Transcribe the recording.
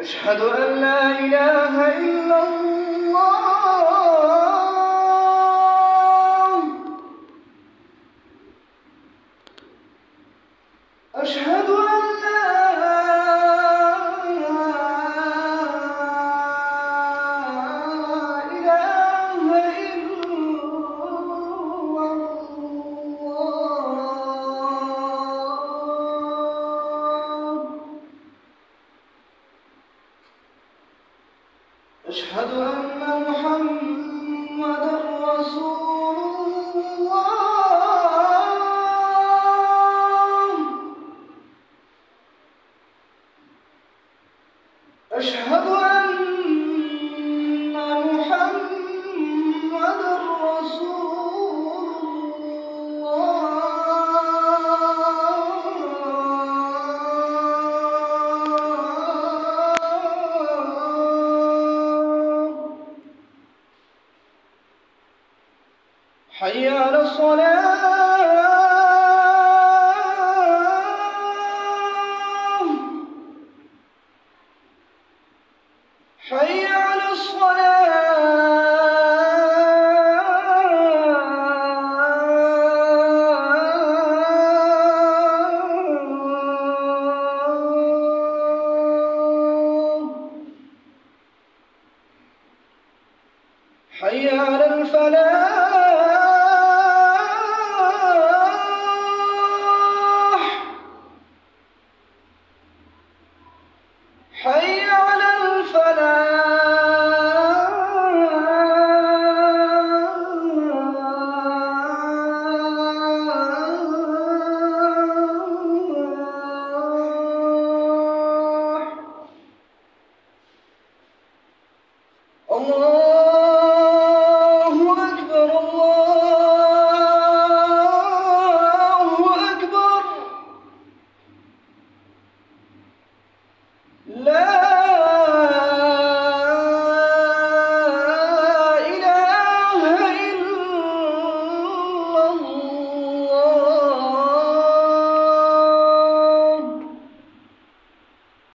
أشهد أن لا إله إلا الله. أشهد أن لا إله إلا الله. أشهد أن محمدًا رسول الله. أشهد أن محمدًا رسول الله. حي على الصلاة. حي على الصلاة. حي على الفلاح. حي على الفلاح. الله أكبر، الله أكبر. لا